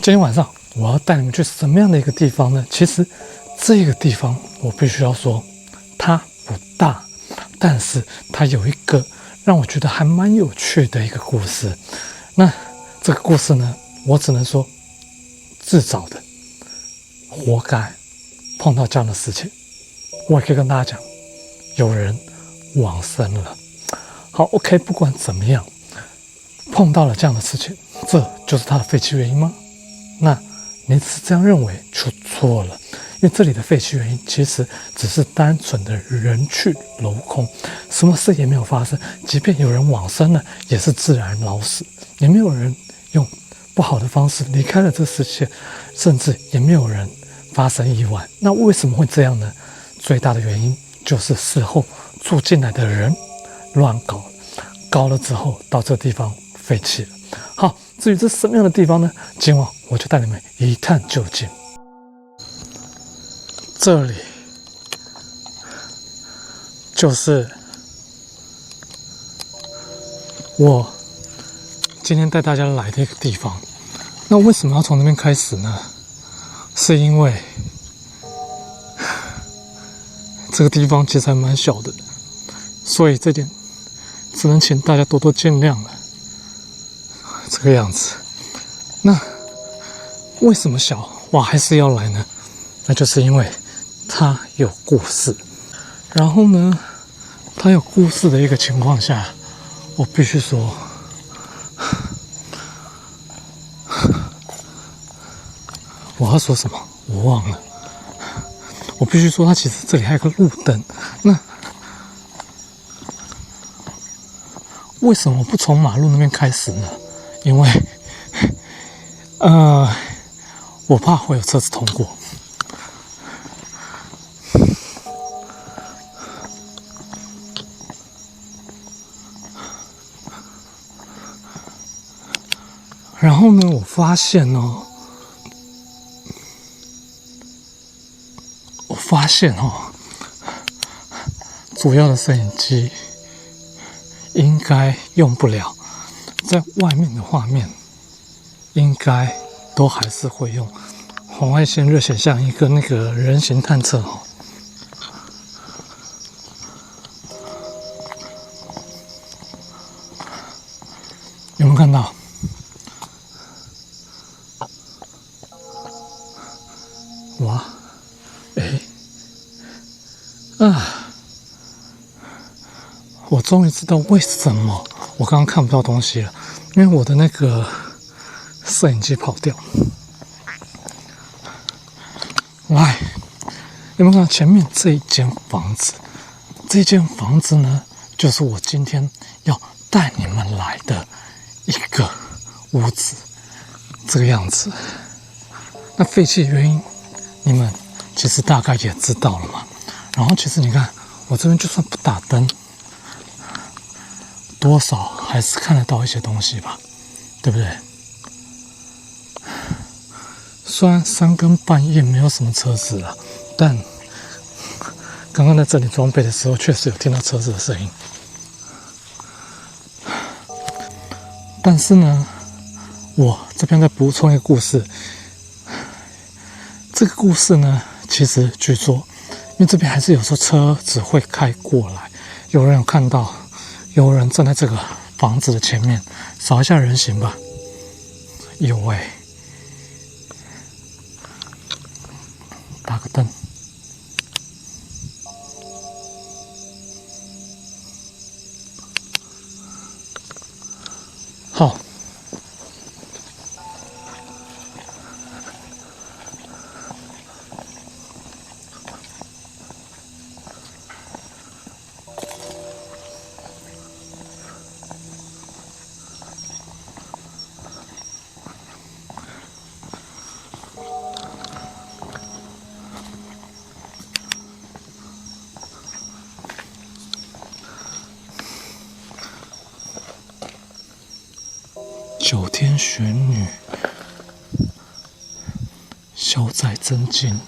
今天晚上我要带你们去什么样的一个地方呢？其实这个地方我必须要说，它不大，但是它有一个让我觉得还蛮有趣的一个故事。那这个故事呢，我只能说自找的，活该碰到这样的事情。我也可以跟大家讲，有人往生了。好 ，OK， 不管怎么样，碰到了这样的事情，这就是他的废弃原因吗？那你只是这样认为就错了，因为这里的废弃原因其实只是单纯的人去楼空，什么事也没有发生。即便有人往生了，也是自然老死，也没有人用不好的方式离开了这世界，甚至也没有人发生意外。那为什么会这样呢？最大的原因就是事后住进来的人乱搞，搞了之后到这地方废弃了。好，至于这什么样的地方呢？今晚我就带你们一探究竟。这里就是我今天带大家来的一个地方。那为什么要从那边开始呢？是因为这个地方其实还蛮小的，所以这点只能请大家多多见谅了。这个样子，那为什么小我还是要来呢？那就是因为它有故事。然后呢，它有故事的一个情况下，我必须说，我要说什么我忘了。我必须说，它其实这里还有个路灯。那为什么不从马路那边开始呢？因为，我怕会有车子通过。然后呢，我发现主要的摄影机应该用不了，在外面的画面应该都还是会用红外线热显像一个那个人形探测有没有看到？哇，我终于知道为什么我刚刚看不到东西了，因为我的那个摄影机跑掉。来，有没有看到前面这一间房子？这间房子呢，就是我今天要带你们来的一个屋子，这个样子。那废弃的原因，你们其实大概也知道了嘛。然后其实你看，我这边就算不打灯，多少还是看得到一些东西吧，对不对？虽然3更半夜没有什么车子了，但刚刚在这里装备的时候，确实有听到车子的声音。但是呢，我这边再补充一个故事。这个故事呢，其实据说，因为这边还是有时候车子会开过来，有人有看到，有人站在这个房子的前面，扫一下人行吧。有打个灯。好，9天玄女，消灾真经。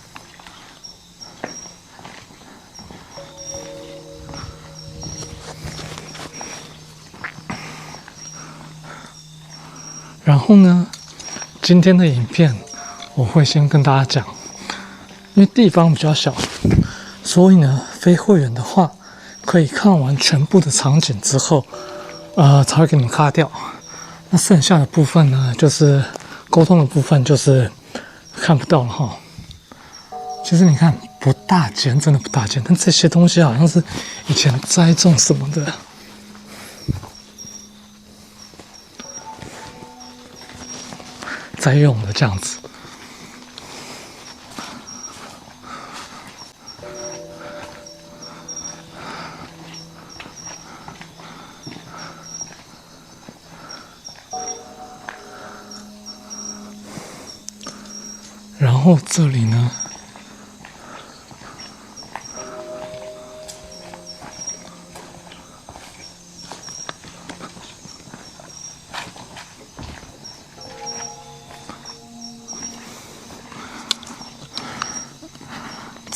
然后呢，今天的影片我会先跟大家讲，因为地方比较小，所以呢，非会员的话可以看完全部的场景之后，才会给你们卡掉。那剩下的部分呢，就是沟通的部分，就是看不到了哈。其实你看不大间，真的不大间，但这些东西好像是以前栽种什么的。在用的这样子，然后这里呢，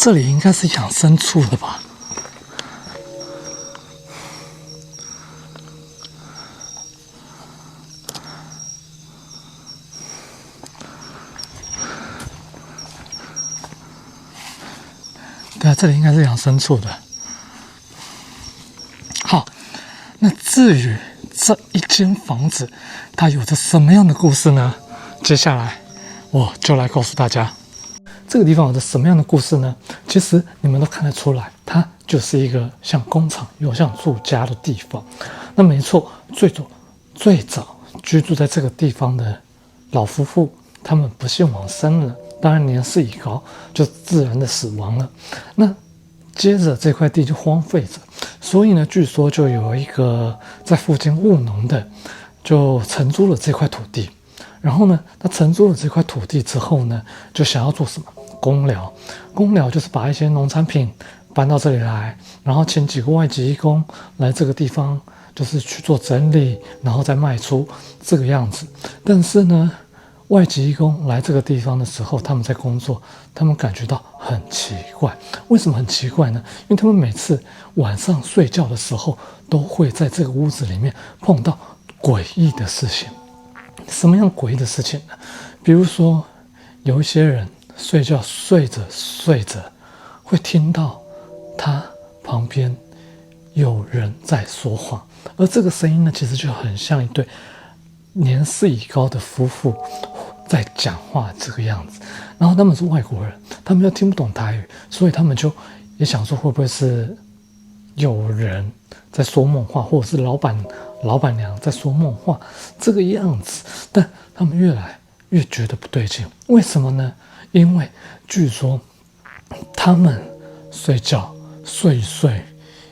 这里应该是养牲畜的吧？对啊，这里应该是养牲畜的。好，那至于这一间房子，它有着什么样的故事呢？接下来我就来告诉大家。这个地方有着什么样的故事呢？其实你们都看得出来，它就是一个像工厂又像住家的地方。那没错，最早居住在这个地方的老夫妇，他们不幸往生了，当然年事已高，就自然的死亡了。那接着这块地就荒废着，所以呢，据说就有一个在附近务农的，就承租了这块土地。然后呢，他承租了这块土地之后呢，就想要做什么？公寮。公寮就是把一些农产品搬到这里来，然后请几个外籍义工来这个地方，就是去做整理，然后再卖出这个样子。但是呢，外籍义工来这个地方的时候，他们在工作，他们感觉到很奇怪。为什么很奇怪呢？因为他们每次晚上睡觉的时候，都会在这个屋子里面碰到诡异的事情。什么样诡异的事情呢？比如说，有一些人睡觉睡着睡着，会听到他旁边有人在说话，而这个声音呢，其实就很像一对年事已高的夫妇在讲话这个样子。然后他们是外国人，他们又听不懂台语，所以他们就也想说，会不会是有人在说梦话，或者是老板娘在说梦话这个样子。但他们越来越觉得不对劲，为什么呢？因为据说他们睡觉睡一睡，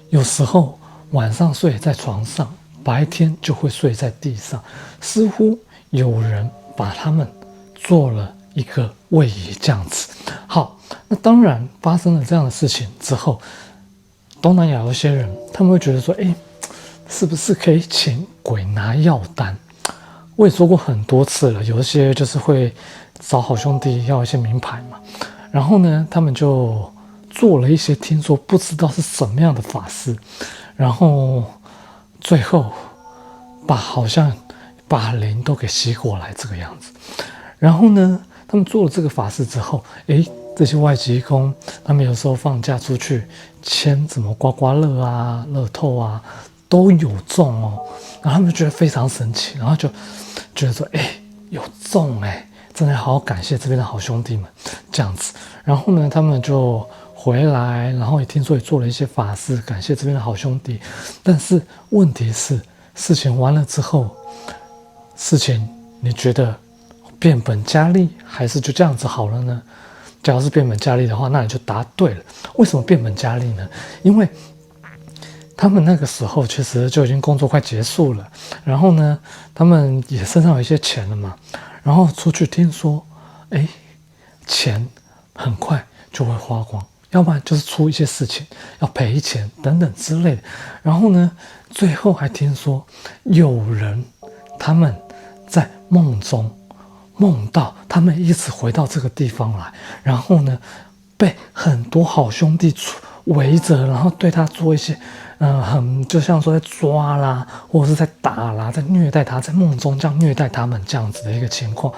有时候晚上睡在床上，白天就会睡在地上，似乎有人把他们做了一个位移这样子。好，那当然发生了这样的事情之后，东南亚有些人他们会觉得说，是不是可以请鬼拿药单？我也说过很多次了，有一些就是会找好兄弟要一些名牌嘛，然后呢，他们就做了一些听说不知道是什么样的法事，然后最后好像把灵都给吸过来这个样子。然后呢，他们做了这个法事之后，这些外籍工他们有时候放假出去签什么刮刮乐啊、乐透啊，都有中哦。然后他们就觉得非常神奇，然后就觉得说，有中真的好好感谢这边的好兄弟们这样子。然后呢，他们就回来，然后也听说也做了一些法事，感谢这边的好兄弟。但是问题是，事情完了之后，事情你觉得变本加厉，还是就这样子好了呢？假如是变本加厉的话，那你就答对了。为什么变本加厉呢？因为他们那个时候其实就已经工作快结束了，然后呢，他们也身上有一些钱了嘛，然后出去听说，钱很快就会花光，要不然就是出一些事情要赔钱等等之类的。然后呢，最后还听说有人他们在梦中梦到他们一直回到这个地方来，然后呢，被很多好兄弟围着，然后对他做一些就像说在抓啦，或者是在打啦，在虐待他，在梦中这样虐待他们这样子的一个情况。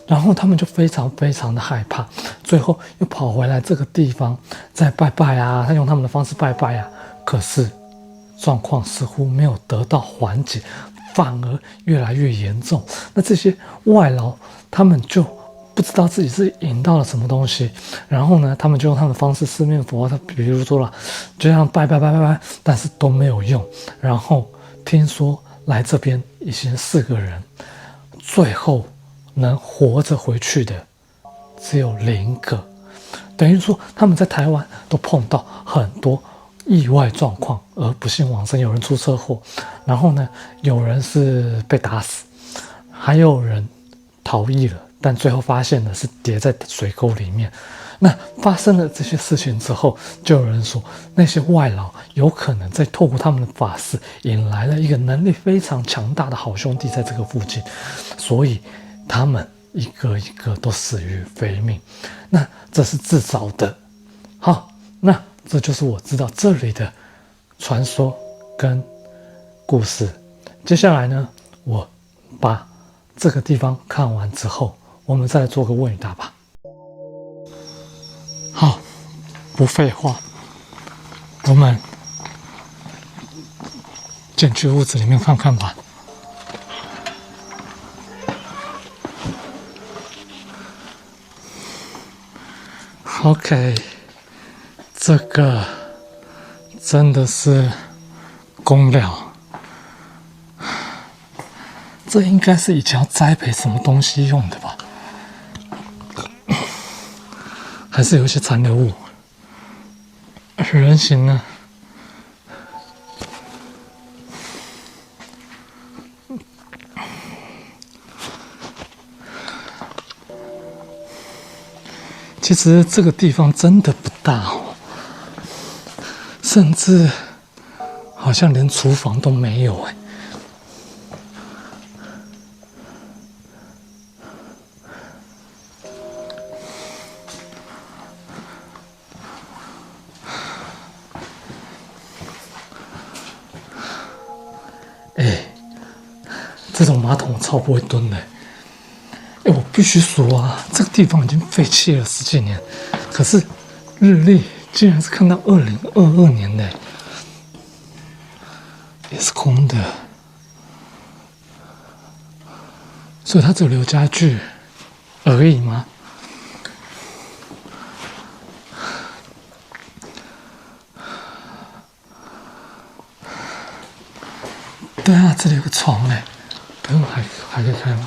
然后他们就非常非常的害怕，最后又跑回来这个地方再拜拜啊，他用他们的方式拜拜啊，可是状况似乎没有得到缓解，反而越来越严重。那这些外劳他们就不知道自己是引到了什么东西，然后呢，他们就用他们的方式四面佛，他比如说了，就这样拜，但是都没有用。然后听说来这边已经4个人，最后能活着回去的只有0个，等于说他们在台湾都碰到很多意外状况，而不幸往生，有人出车祸，然后呢，有人是被打死，还有人逃逸了，但最后发现的是跌在水沟里面。那发生了这些事情之后，就有人说那些外劳有可能在透过他们的法事引来了一个能力非常强大的好兄弟在这个附近，所以他们一个一个都死于非命。那这是自找的。好，那这就是我知道这里的传说跟故事。接下来呢，我把这个地方看完之后，我们再来做个问与答吧。好，不废话，我们进去屋子里面看看吧。OK， 这个真的是公寮，这应该是以前要栽培什么东西用的吧？还是有一些残留物。人形呢？其实这个地方真的不大哦，甚至好像连厨房都没有哎。这种马桶我超不会蹲的。我必须说啊，这个地方已经废弃了10几年，可是日历竟然是看到2022年的，也是空的，所以它只有留家具而已吗？对啊，这里有个床哎，等会还可以开吗？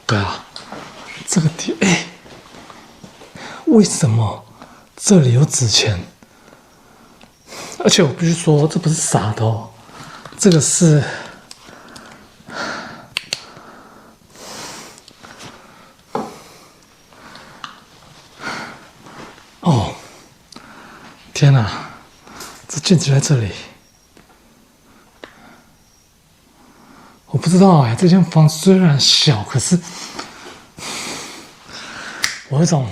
对啊，这个地为什么这里有纸钱？而且我必须说，这不是傻的哦，这个是哦，天哪，这镜子在这里。我不知道哎，这间房虽然小，可是我有一种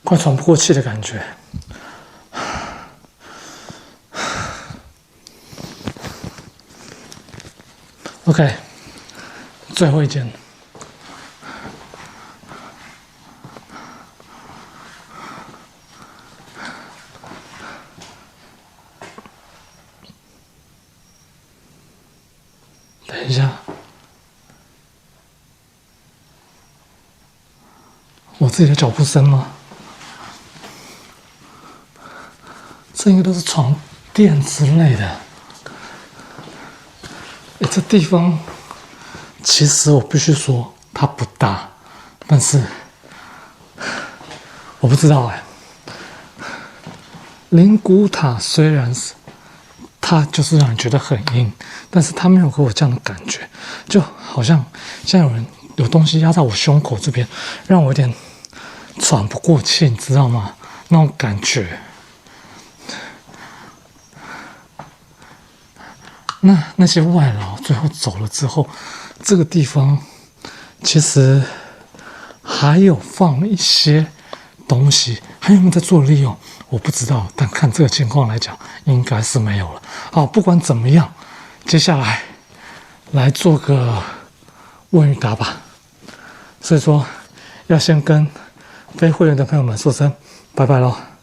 快喘不过气的感觉。OK， 最后一间。等一下，我自己的脚步声吗？这应该都是床垫之类的。这地方其实我必须说它不大，但是我不知道灵骨塔虽然是它就是让人觉得很硬，但是它没有给我这样的感觉，就好像现在有人有东西压在我胸口这边，让我有点喘不过气，你知道吗？那种感觉。那些外劳最后走了之后，这个地方其实还有放一些东西，还有没有在做利用？我不知道，但看这个情况来讲，应该是没有了。好，不管怎么样，接下来来做个问与答吧。所以说，要先跟非会员的朋友们说声拜拜喽。